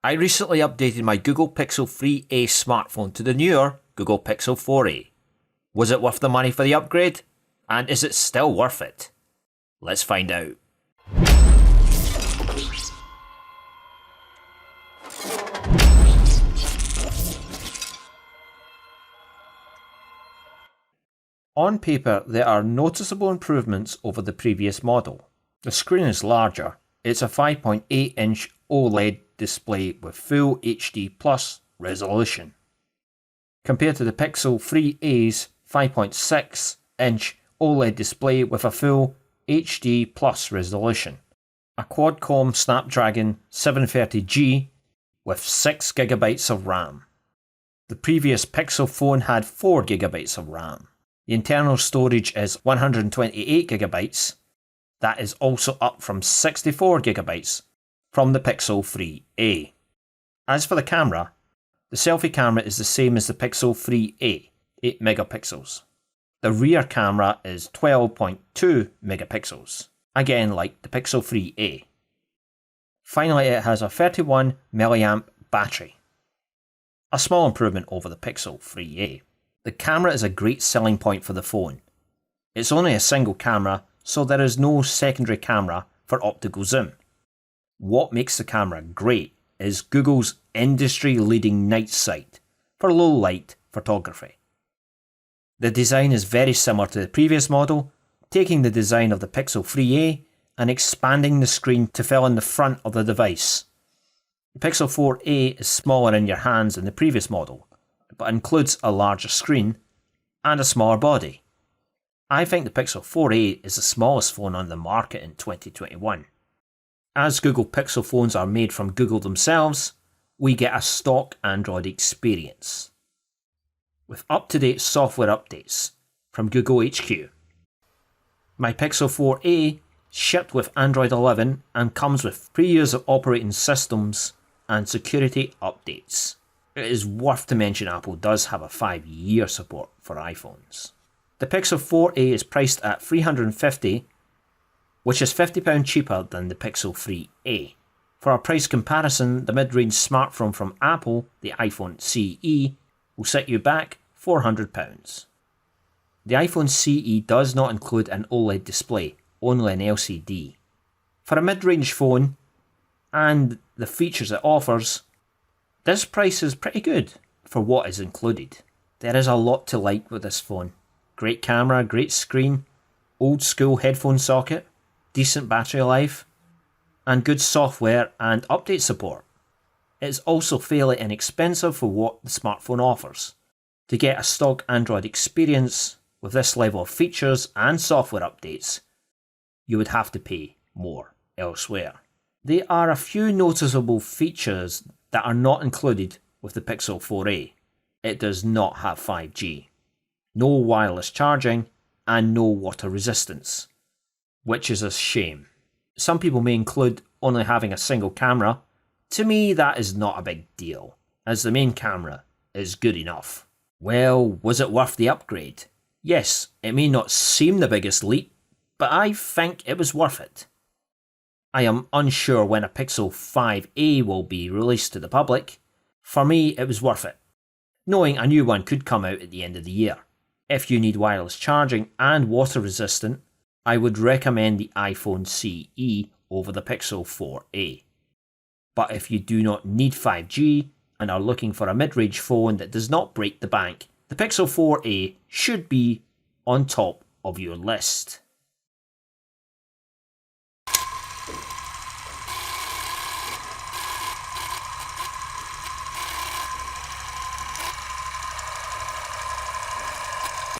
I recently updated my Google Pixel 3a smartphone to the newer Google Pixel 4a. Was it worth the money for the upgrade? And is it still worth it? Let's find out. On paper, there are noticeable improvements over the previous model. The screen is larger. It's a 5.8-inch OLED display with full HD Plus resolution, compared to the Pixel 3a's 5.6-inch OLED display with a full HD Plus resolution. A quad-core Snapdragon 730G with 6GB of RAM. The previous Pixel phone had 4GB of RAM. The internal storage is 128GB. That is also up from 64GB from the Pixel 3a. As for the camera, the selfie camera is the same as the Pixel 3a, 8 megapixels. The rear camera is 12.2 megapixels, again like the Pixel 3a. Finally, it has a 31 mAh battery, a small improvement over the Pixel 3a. The camera is a great selling point for the phone. It's only a single camera, so there is no secondary camera for optical zoom. What makes the camera great is Google's industry-leading night sight for low-light photography. The design is very similar to the previous model, taking the design of the Pixel 3a and expanding the screen to fill in the front of the device. The Pixel 4a is smaller in your hands than the previous model, but includes a larger screen and a smaller body. I think the Pixel 4a is the smallest phone on the market in 2021. As Google Pixel phones are made from Google themselves, we get a stock Android experience, with up-to-date software updates from Google HQ. My Pixel 4a shipped with Android 11 and comes with 3 years of operating systems and security updates. It is worth to mention Apple does have a 5-year support for iPhones. The Pixel 4a is priced at $350, which is £50 cheaper than the Pixel 3a. For a price comparison, the mid-range smartphone from Apple, the iPhone CE, will set you back £400. The iPhone CE does not include an OLED display, only an LCD. For a mid-range phone, and the features it offers, this price is pretty good for what is included. There is a lot to like with this phone. Great camera, great screen, old school headphone socket, decent battery life, and good software and update support. It's also fairly inexpensive for what the smartphone offers. To get a stock Android experience with this level of features and software updates, you would have to pay more elsewhere. There are a few noticeable features that are not included with the Pixel 4a. It does not have 5G, no wireless charging, and no water resistance, which is a shame. Some people may include only having a single camera. To me, that is not a big deal, as the main camera is good enough. Well, was it worth the upgrade? Yes, it may not seem the biggest leap, but I think it was worth it. I am unsure when a Pixel 5a will be released to the public. For me, it was worth it, knowing a new one could come out at the end of the year. If you need wireless charging and water resistant, I would recommend the iPhone CE over the Pixel 4a. But if you do not need 5G and are looking for a mid-range phone that does not break the bank, the Pixel 4a should be on top of your list.